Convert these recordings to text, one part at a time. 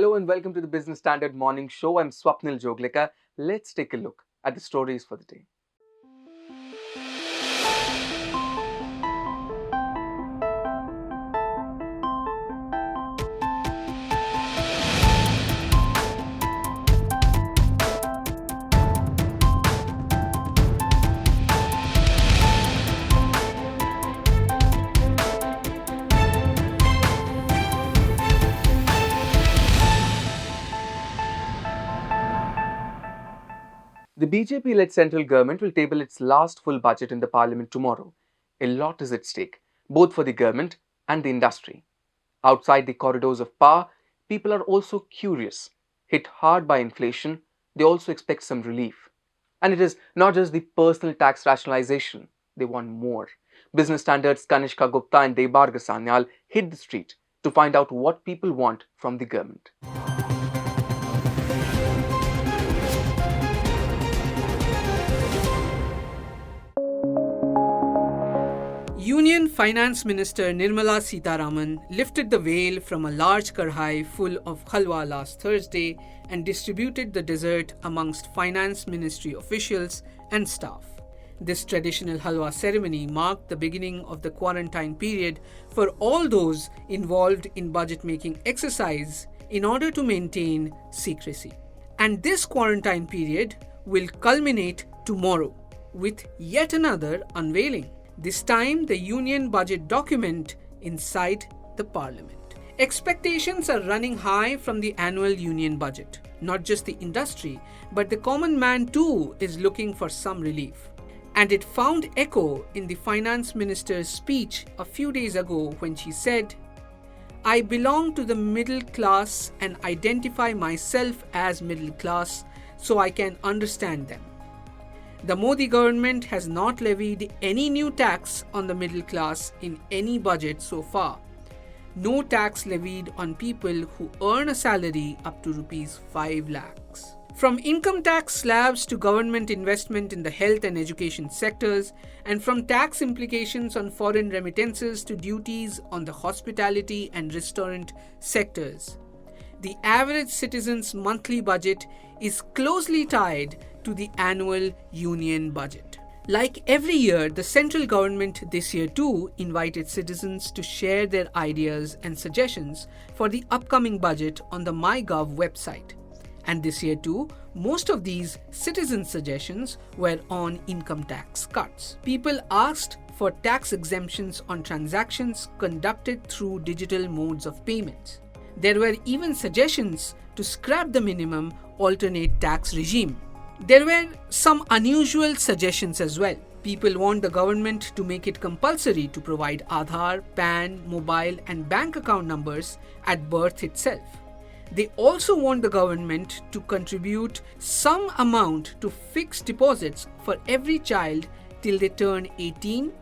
Hello and welcome to the Business Standard Morning Show. I'm Swapnil Joglekar. Let's take a look at the stories for the day. The BJP-led central government will table its last full budget in the parliament tomorrow. A lot is at stake, both for the government and the industry. Outside the corridors of power, people are also curious. Hit hard by inflation, they also expect some relief. And it is not just the personal tax rationalization, they want more. Business Standard's Kanishka Gupta and Debarga Sanyal hit the street to find out what people want from the government. Union Finance Minister Nirmala Sitharaman lifted the veil from a large karhai full of halwa last Thursday and distributed the dessert amongst Finance Ministry officials and staff. This traditional halwa ceremony marked the beginning of the quarantine period for all those involved in budget-making exercise in order to maintain secrecy. And this quarantine period will culminate tomorrow with yet another unveiling. This time, the union budget document inside the parliament. Expectations are running high from the annual union budget. Not just the industry, but the common man too is looking for some relief. And it found echo in the finance minister's speech a few days ago when she said, "I belong to the middle class and identify myself as middle class so I can understand them." The Modi government has not levied any new tax on the middle class in any budget so far. No tax levied on people who earn a salary up to Rs 5 lakhs. From income tax slabs to government investment in the health and education sectors, and from tax implications on foreign remittances to duties on the hospitality and restaurant sectors, the average citizen's monthly budget is closely tied to the annual union budget. Like every year, the central government this year too invited citizens to share their ideas and suggestions for the upcoming budget on the MyGov website. And this year too, most of these citizen suggestions were on income tax cuts. People asked for tax exemptions on transactions conducted through digital modes of payments. There were even suggestions to scrap the minimum alternate tax regime. There were some unusual suggestions as well. People want the government to make it compulsory to provide Aadhaar, PAN, mobile and bank account numbers at birth itself. They also want the government to contribute some amount to fixed deposits for every child till they turn 18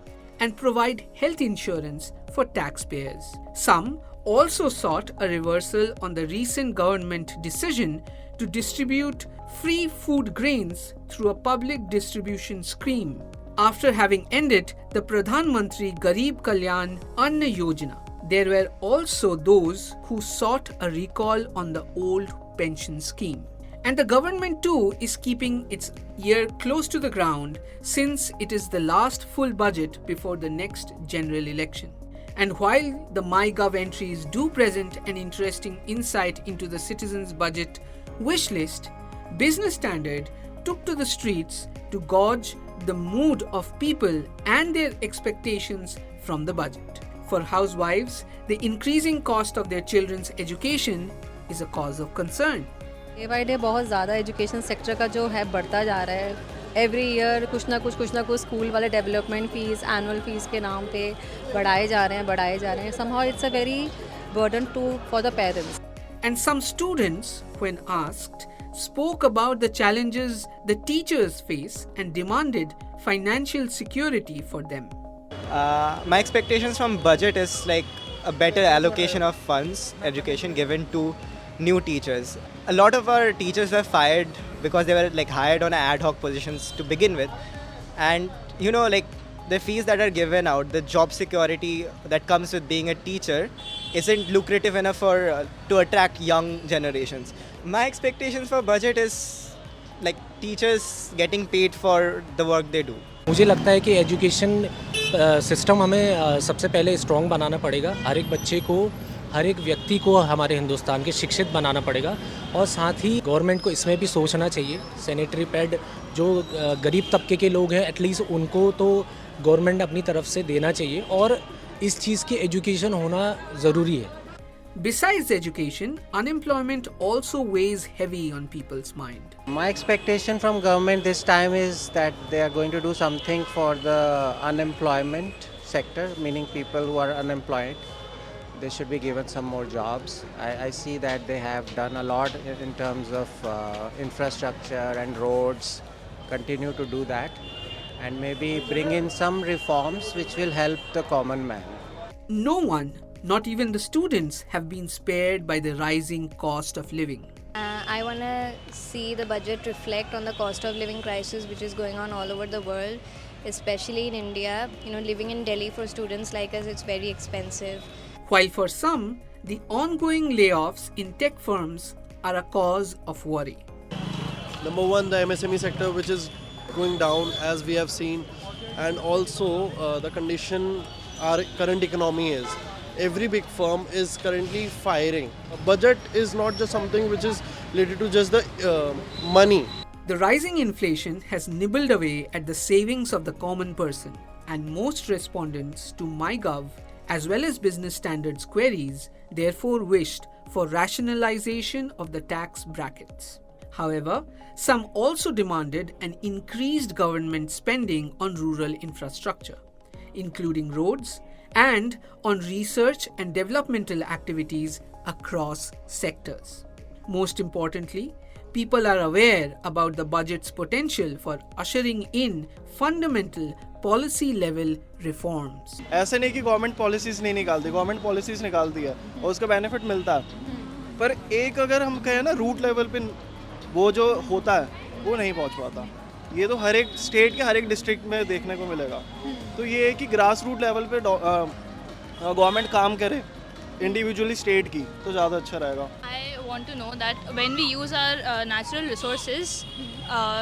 and provide health insurance for taxpayers. Some also sought a reversal on the recent government decision to distribute free food grains through a public distribution scheme after having ended the Pradhan Mantri Garib Kalyan Anna Yojana. There were also those who sought a recall on the old pension scheme. And the government too is keeping its ear close to the ground since it is the last full budget before the next general election. And while the MyGov entries do present an interesting insight into the citizens' budget wish list, Business Standard took to the streets to gauge the mood of people and their expectations from the budget. For housewives, the increasing cost of their children's education is a cause of concern. Day by day बहुत ज़्यादा education sector का जो है बढ़ता जा रहा है. Every year कुछ ना कुछ स्कूल वाले डेवलपमेंट फीस, एनुअल फीस के नाम पे बढ़ाए जा रहे हैं. Somehow it's a very burden for the parents. And some students, when asked, spoke about the challenges the teachers face and demanded financial security for them. My expectations from budget is like a better allocation of funds, education given to new teachers. A lot of our teachers were fired because they were like hired on ad hoc positions to begin with, and the fees that are given out, the job security that comes with being a teacher isn't lucrative enough for to attract young generations. My expectations for budget is like teachers getting paid for the work they do. मुझे लगता है कि education system हमें सबसे पहले strong बनाना पड़ेगा. हर एक बच्चे को, हर एक व्यक्ति को हमारे हिंदुस्तान के शिक्षित बनाना पड़ेगा और साथ ही गवर्नमेंट को इसमें भी सोचना चाहिए. सैनिटरी पैड जो गरीब तबके के लोग हैं एटलीस्ट उनको तो गवर्नमेंट अपनी तरफ से देना चाहिए और इस चीज़ की एजुकेशन होना ज़रूरी है. Besides education, unemployment also weighs heavy on people's mind. My expectation from government this time is that they are going to do something for the unemployment sector, meaning people who are unemployed. They should be given some more jobs. I see that they have done a lot in terms of infrastructure and roads, continue to do that, and maybe bring in some reforms which will help the common man. No one, not even the students, have been spared by the rising cost of living. I want to see the budget reflect on the cost of living crisis which is going on all over the world, especially in India. Living in Delhi for students like us, it's very expensive. While for some, the ongoing layoffs in tech firms are a cause of worry. Number one, the MSME sector, which is going down as we have seen, and also the condition our current economy is. Every big firm is currently firing. A budget is not just something which is related to just the money. The rising inflation has nibbled away at the savings of the common person, and most respondents to MyGov as well as business standards queries therefore wished for rationalization of the tax brackets. However, some also demanded an increased government spending on rural infrastructure, including roads, and on research and developmental activities across sectors. Most importantly, people are aware about the budget's potential for ushering in fundamental policy-level reforms. ऐसे नहीं कि government policies नहीं निकालती, government policies निकालती है और उसका benefit मिलता है, पर एक अगर हम कहें ना रूट लेवल पे वो जो होता है वो नहीं पहुंच पाता. ये तो हर एक स्टेट के हर एक डिस्ट्रिक्ट में देखने को मिलेगा. तो ये है कि ग्रास रूट लेवल पे गवर्नमेंट काम करे इंडिविजुअली स्टेट की तो ज़्यादा अच्छा रहेगा. I want to know that when we use our natural resources,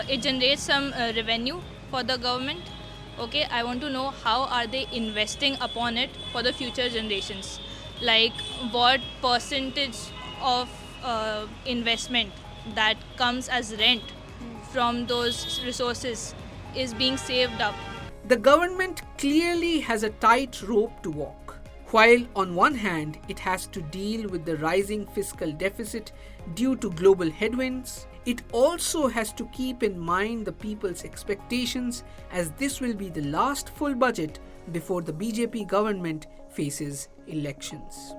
it generates some revenue for the government. Okay, I want to know how are they investing upon it for the future generations. Like what percentage of investment that comes as rent from those resources is being saved up. The government clearly has a tight rope to walk. While on one hand it has to deal with the rising fiscal deficit due to global headwinds, it also has to keep in mind the people's expectations, as this will be the last full budget before the BJP government faces elections.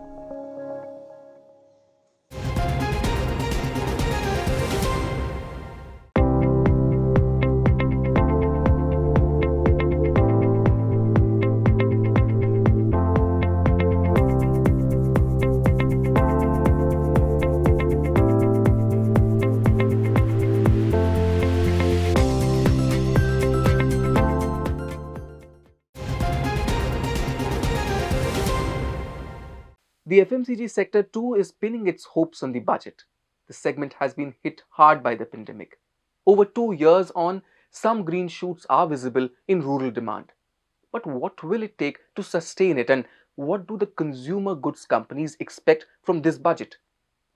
The FMCG sector too is pinning its hopes on the budget. The segment has been hit hard by the pandemic. Over 2 years on, some green shoots are visible in rural demand. But what will it take to sustain it, and what do the consumer goods companies expect from this budget?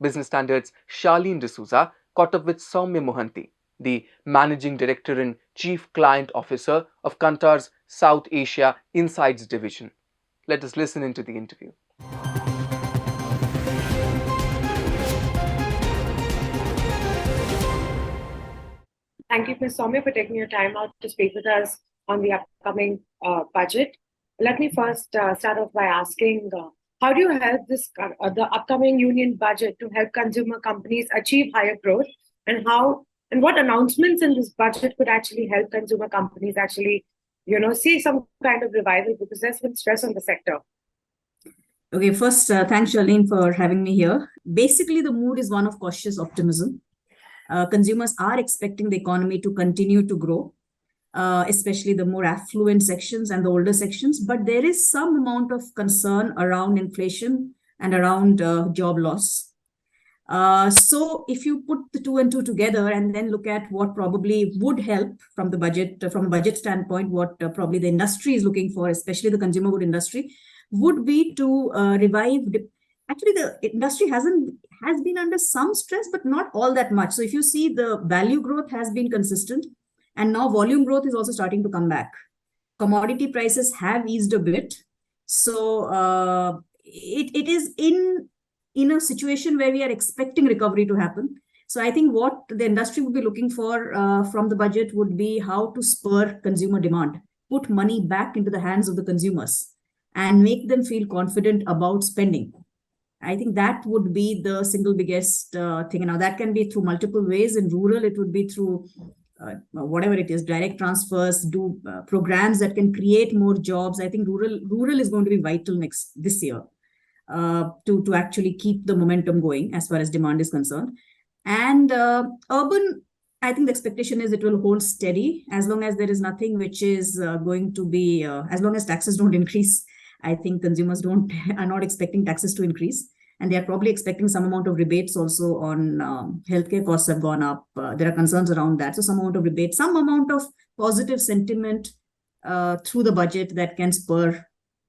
Business Standards' Charlene D'Souza caught up with Soumya Mohanty, the Managing Director and Chief Client Officer of Kantar's South Asia Insights Division. Let us listen into the interview. Thank you, Ms. Soumya, for taking your time out to speak with us on the upcoming budget. Let me first start off by asking, how do you help the upcoming union budget to help consumer companies achieve higher growth, and what announcements in this budget could actually help consumer companies actually, see some kind of revival, because there's been stress on the sector? Okay, first, thanks, Charlene, for having me here. Basically, the mood is one of cautious optimism. Consumers are expecting the economy to continue to grow, especially the more affluent sections and the older sections. But there is some amount of concern around inflation, and around job loss. So if you put the two and two together and then look at what probably would help from the budget, from a budget standpoint, what probably the industry is looking for, especially the consumer good industry, would be to revive. Actually, the industry has been under some stress, but not all that much. So if you see, the value growth has been consistent, and now volume growth is also starting to come back. Commodity prices have eased a bit, so it is in a situation where we are expecting recovery to happen. So I think what the industry would be looking for from the budget would be how to spur consumer demand, put money back into the hands of the consumers, and make them feel confident about spending. I think that would be the single biggest thing. Now, that can be through multiple ways. In rural, it would be through whatever it is, direct transfers, do programs that can create more jobs. I think rural is going to be vital this year to actually keep the momentum going as far as demand is concerned. And urban, I think the expectation is it will hold steady as long as there is nothing which is going to be, as long as taxes don't increase. I think consumers are not expecting taxes to increase. And they are probably expecting some amount of rebates also on healthcare costs have gone up. There are concerns around that. So some amount of rebate, some amount of positive sentiment through the budget that can spur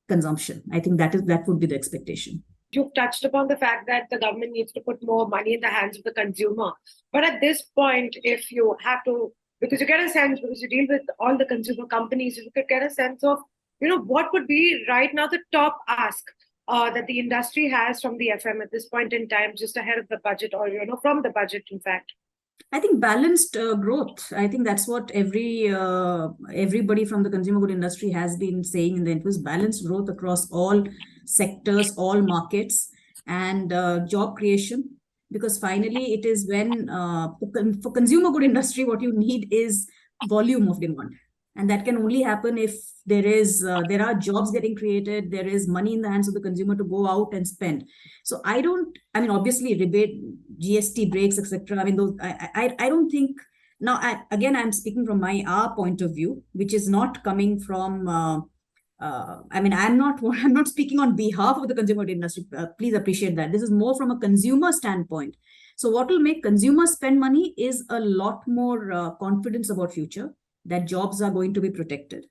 consumption. I think that would be the expectation. You've touched upon the fact that the government needs to put more money in the hands of the consumer. But at this point, if you have to, because you get a sense, because you deal with all the consumer companies, you could get a sense of, what would be right now the top ask that the industry has from the FM at this point in time, just ahead of the budget, or, from the budget, in fact? I think balanced growth. I think that's what everybody from the consumer good industry has been saying, and it was balanced growth across all sectors, all markets, and job creation. Because finally, it is when for consumer good industry, what you need is volume of demand, and that can only happen if there are jobs getting created, there is money in the hands of the consumer to go out and spend. So obviously rebate, GST breaks, etc. I don't think, now I'm speaking from our point of view, which is not coming from I'm not speaking on behalf of the consumer industry. Please appreciate that. This is more from a consumer standpoint. So what will make consumers spend money is a lot more confidence about future, that jobs are going to be protected,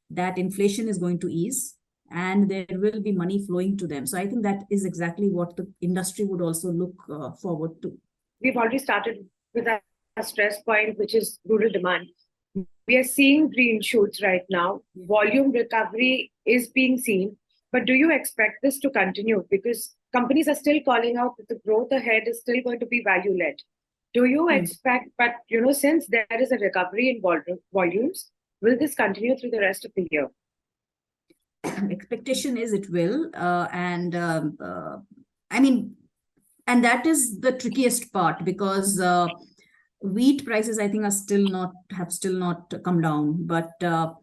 that inflation is going to ease, and there will be money flowing to them. So I think that is exactly what the industry would also look forward to. We've already started with a stress point, which is rural demand. We are seeing green shoots right now. Volume recovery is being seen. But do you expect this to continue? Because companies are still calling out that the growth ahead is still going to be value-led. Do you expect, but since there is a recovery in volumes, will this continue through the rest of the year? Expectation is it will, and that is the trickiest part, because wheat prices, I think, have still not come down, but the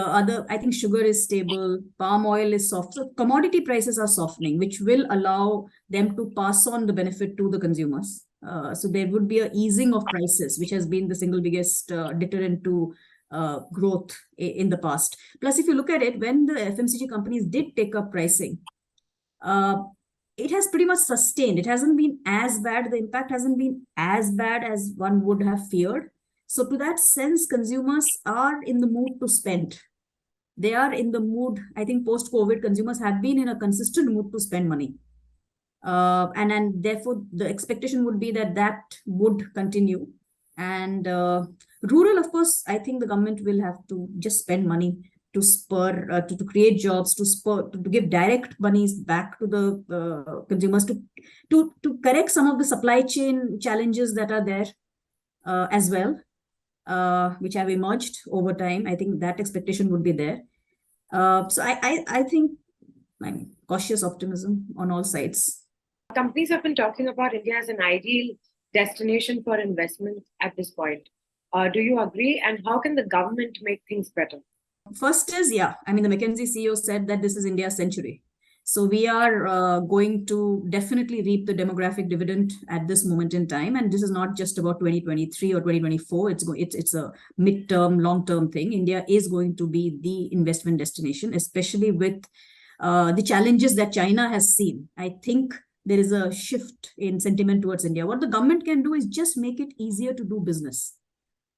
other, I think sugar is stable, palm oil is soft. So commodity prices are softening, which will allow them to pass on the benefit to the consumers. So there would be an easing of prices, which has been the single biggest deterrent to growth in the past. Plus, if you look at it, when the FMCG companies did take up pricing, it has pretty much sustained. It hasn't been as bad. The impact hasn't been as bad as one would have feared. So to that sense, consumers are in the mood to spend. They are in the mood, I think post-COVID, consumers have been in a consistent mood to spend money. And therefore, the expectation would be that would continue. And rural, of course, I think the government will have to just spend money to spur, to create jobs, to give direct monies back to the consumers, to correct some of the supply chain challenges that are there as well, which have emerged over time. I think that expectation would be there. So I think cautious optimism on all sides. Companies have been talking about India as an ideal destination for investment at this point. Do you agree? And how can the government make things better? First is, the McKinsey CEO said that this is India's century. So we are going to definitely reap the demographic dividend at this moment in time. And this is not just about 2023 or 2024. It's a mid-term, long-term thing. India is going to be the investment destination, especially with the challenges that China has seen, I think there is a shift in sentiment towards India. What the government can do is just make it easier to do business.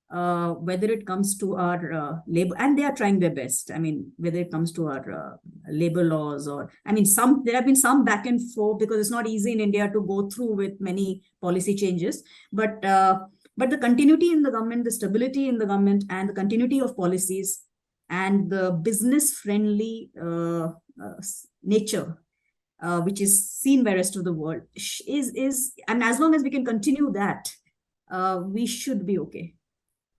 Whether it comes to our labor, and they are trying their best. I mean, whether it comes to our labor laws, or I mean, there have been some back and forth because it's not easy in India to go through with many policy changes. But the continuity in the government, the stability in the government, and the continuity of policies, and the business-friendly nature, which is seen by rest of the world, and as long as we can continue that, we should be okay.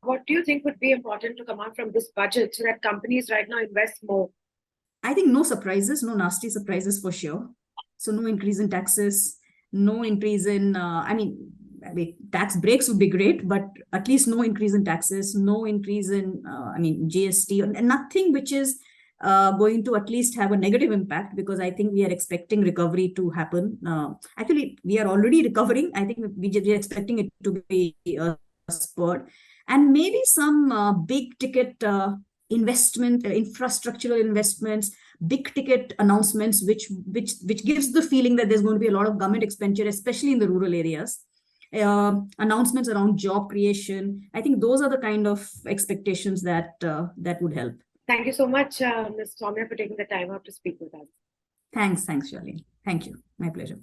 What do you think would be important to come out from this budget so that companies right now invest more? I think no surprises, no nasty surprises for sure. So no increase in taxes, no increase in, I mean, tax breaks would be great, but at least no increase in taxes, no increase in, GST, and nothing which is going to at least have a negative impact, because I think we are expecting recovery to happen. Actually, we are already recovering. I think we are expecting it to be spurred. And maybe some big ticket investment, infrastructural investments, big ticket announcements, which gives the feeling that there's going to be a lot of government expenditure, especially in the rural areas. Announcements around job creation. I think those are the kind of expectations that would help. Thank you so much, Ms. Soumya, for taking the time out to speak with us. Thanks, Charlene. Thank you. My pleasure.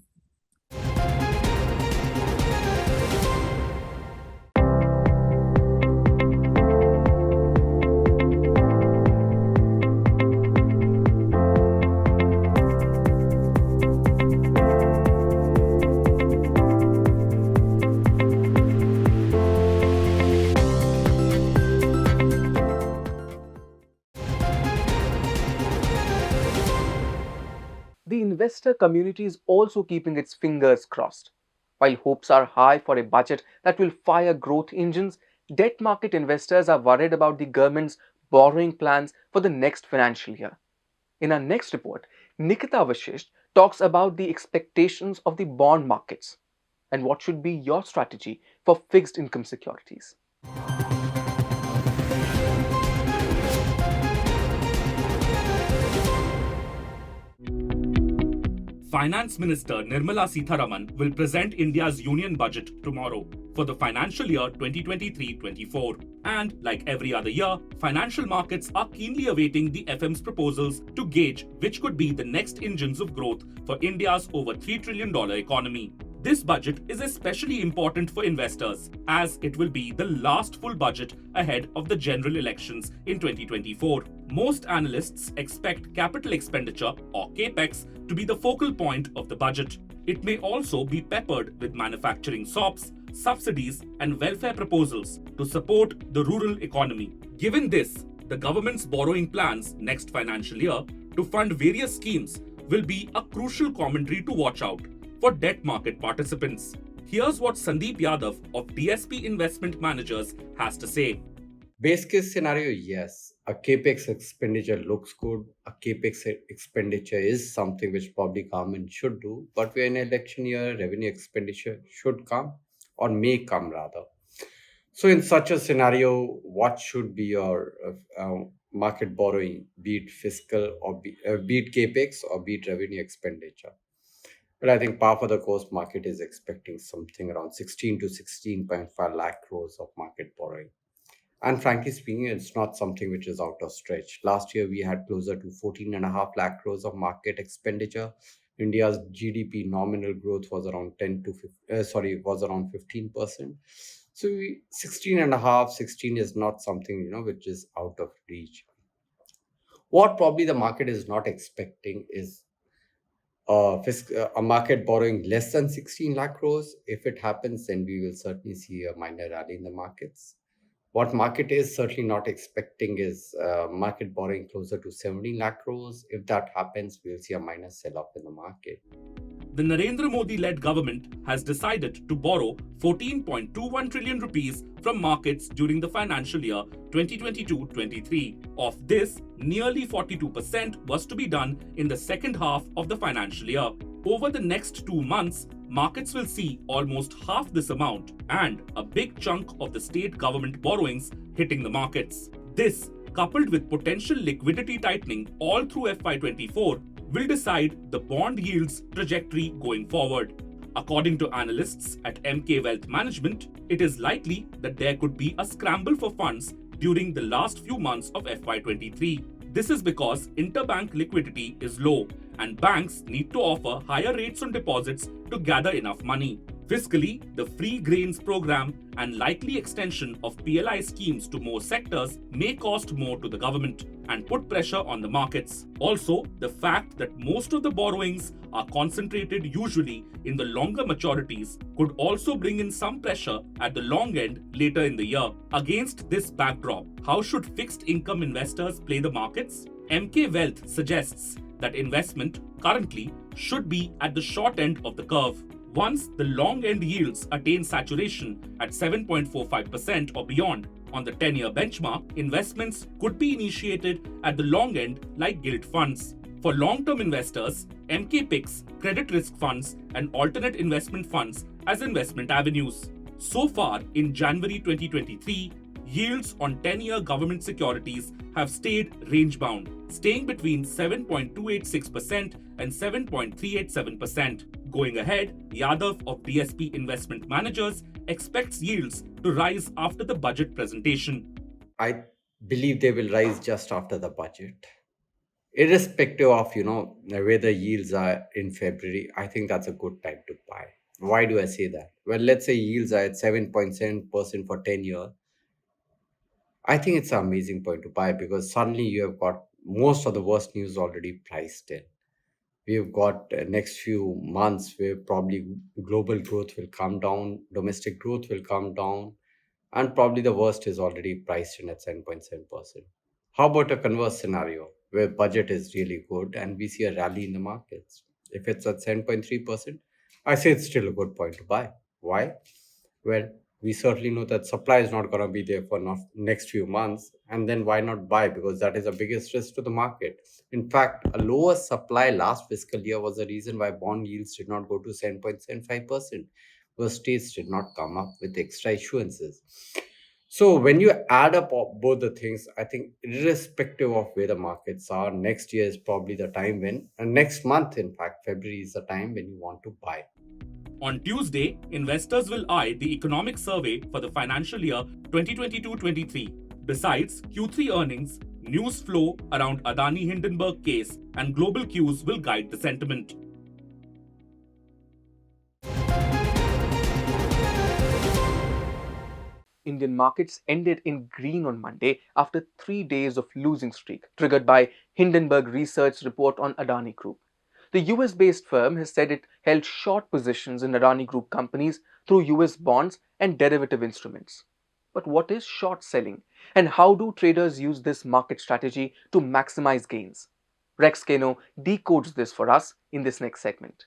The investor community is also keeping its fingers crossed. While hopes are high for a budget that will fire growth engines, debt market investors are worried about the government's borrowing plans for the next financial year. In our next report, Nikita Vashisht talks about the expectations of the bond markets and what should be your strategy for fixed income securities. Finance Minister Nirmala Sitharaman will present India's union budget tomorrow for the financial year 2023-24. And like every other year, financial markets are keenly awaiting the FM's proposals to gauge which could be the next engines of growth for India's over $3 trillion economy. This budget is especially important for investors as it will be the last full budget ahead of the general elections in 2024. Most analysts expect capital expenditure or capex to be the focal point of the budget. It may also be peppered with manufacturing SOPs, subsidies and welfare proposals to support the rural economy. Given this, the government's borrowing plans next financial year to fund various schemes will be a crucial commentary to watch out for debt market participants. Here's what Sandeep Yadav of DSP Investment Managers has to say. Base case scenario, yes. A capex expenditure looks good. A capex expenditure is something which probably government should do. But we're in an election year, revenue expenditure should come or may come rather. So in such a scenario, what should be your market borrowing, be it fiscal or be it capex or be it revenue expenditure? But I think par for the course market is expecting something around 16 to 16.5 lakh crores of market borrowing. And frankly speaking, it's not something which is out of stretch. Last year, we had closer to 14.5 lakh crores of market expenditure. India's GDP nominal growth was around 15%. So 16 is not something, which is out of reach. What probably the market is not expecting is a market borrowing less than 16 lakh crores. If it happens, then we will certainly see a minor rally in the markets. What market is certainly not expecting is market borrowing closer to 17 lakh crores. If that happens, we'll see a minor sell-off in the market. The Narendra Modi-led government has decided to borrow 14.21 trillion rupees from markets during the financial year 2022-23. Of this, nearly 42% was to be done in the second half of the financial year. Over the next 2 months, markets will see almost half this amount and a big chunk of the state government borrowings hitting the markets. This, coupled with potential liquidity tightening all through FY24, will decide the bond yields trajectory going forward. According to analysts at MK Wealth Management, it is likely that there could be a scramble for funds during the last few months of FY23. This is because interbank liquidity is low and banks need to offer higher rates on deposits to gather enough money. Fiscally, the free grains program and likely extension of PLI schemes to more sectors may cost more to the government and put pressure on the markets. Also, the fact that most of the borrowings are concentrated usually in the longer maturities could also bring in some pressure at the long end later in the year. Against this backdrop, how should fixed income investors play the markets? MK Wealth suggests that investment currently should be at the short end of the curve. Once the long end yields attain saturation at 7.45% or beyond on the 10-year benchmark, investments could be initiated at the long end like gilt funds. For long-term investors, MK picks credit risk funds and alternate investment funds as investment avenues. So far, in January 2023, yields on 10-year government securities have stayed range-bound, staying between 7.286% and 7.387%. Going ahead, Yadav of DSP Investment Managers expects yields to rise after the budget presentation. I believe they will rise just after the budget. Irrespective of, where the yields are in February, I think that's a good time to buy. Why do I say that? Well, let's say yields are at 7.7% for 10 years. I think it's an amazing point to buy because suddenly you have got most of the worst news already priced in. We've got next few months where probably global growth will come down, domestic growth will come down, and probably the worst is already priced in at 7.7%. How about a converse scenario where budget is really good and we see a rally in the markets? If it's at 7.3%, I say it's still a good point to buy. Why? Well, we certainly know that supply is not going to be there for next few months, and then why not buy? Because that is the biggest risk to the market. In fact, a lower supply last fiscal year was the reason why bond yields did not go to 7.75%, because states did not come up with extra issuances. So when you add up both the things, I think irrespective of where the markets are, next year is probably the time when, and next month, in fact, February is the time when you want to buy. On Tuesday, investors will eye the economic survey for the financial year 2022-23. Besides Q3 earnings, news flow around Adani Hindenburg case and global cues will guide the sentiment. Indian markets ended in green on Monday after 3 days of losing streak, triggered by Hindenburg Research report on Adani Group. The US-based firm has said it held short positions in Adani Group companies through US bonds and derivative instruments. But what is short selling, and how do traders use this market strategy to maximize gains? Rex Keno decodes this for us in this next segment.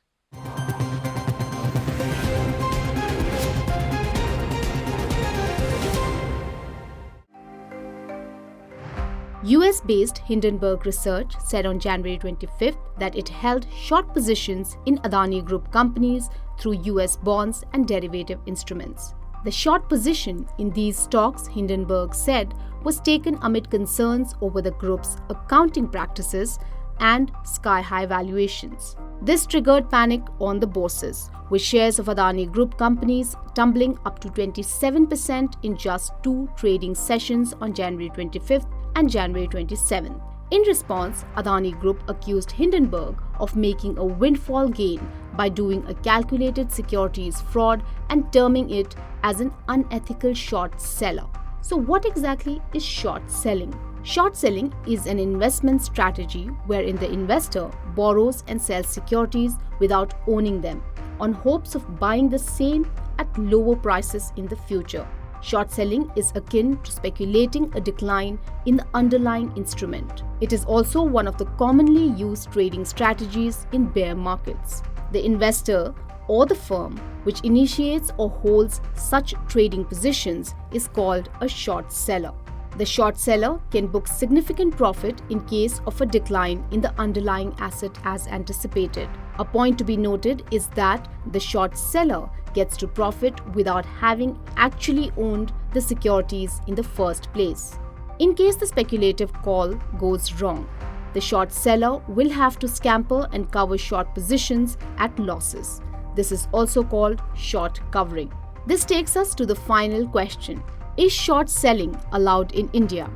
US-based Hindenburg Research said on January 25th that it held short positions in Adani Group companies through US bonds and derivative instruments. The short position in these stocks, Hindenburg said, was taken amid concerns over the group's accounting practices and sky-high valuations. This triggered panic on the bourses, with shares of Adani Group companies tumbling up to 27% in just 2 trading sessions on January 25th and January 27th. In response, Adani Group accused Hindenburg of making a windfall gain by doing a calculated securities fraud and terming it as an unethical short seller. So what exactly is short selling? Short selling is an investment strategy wherein the investor borrows and sells securities without owning them, on hopes of buying the same at lower prices in the future. Short selling is akin to speculating a decline in the underlying instrument. It is also one of the commonly used trading strategies in bear markets. The investor or the firm which initiates or holds such trading positions is called a short seller. The short seller can book significant profit in case of a decline in the underlying asset as anticipated. A point to be noted is that the short seller gets to profit without having actually owned the securities in the first place. In case the speculative call goes wrong, The short seller will have to scamper and cover short positions at losses. This is also called short covering. This takes us to the final question. Is short selling allowed in India?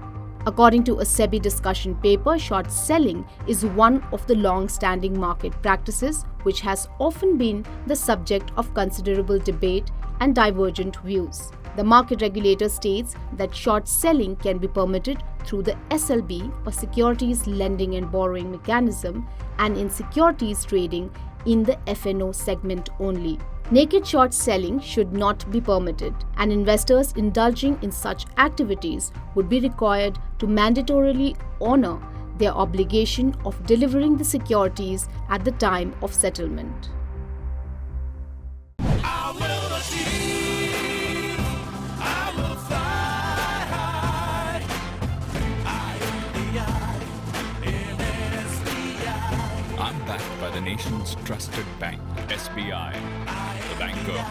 According to a SEBI discussion paper, short selling is one of the long-standing market practices which has often been the subject of considerable debate and divergent views. The market regulator states that short selling can be permitted through the SLB or Securities Lending and Borrowing Mechanism and in securities trading in the FNO segment only. Naked short selling should not be permitted, and investors indulging in such activities would be required to mandatorily honor their obligation of delivering the securities at the time of settlement. I'm backed by the nation's trusted bank, SBI, the banker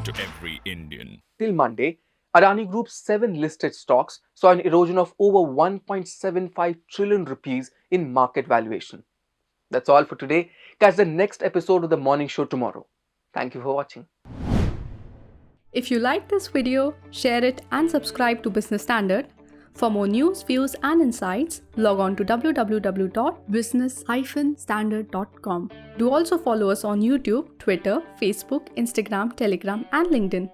to every Indian. Till Monday, Adani Group's 7 listed stocks saw an erosion of over 1.75 trillion rupees in market valuation. That's all for today. Catch the next episode of the morning show tomorrow. Thank you for watching. If you like this video, share it and subscribe to Business Standard. For more news, views and insights, log on to www.business-standard.com. Do also follow us on YouTube, Twitter, Facebook, Instagram, Telegram and LinkedIn.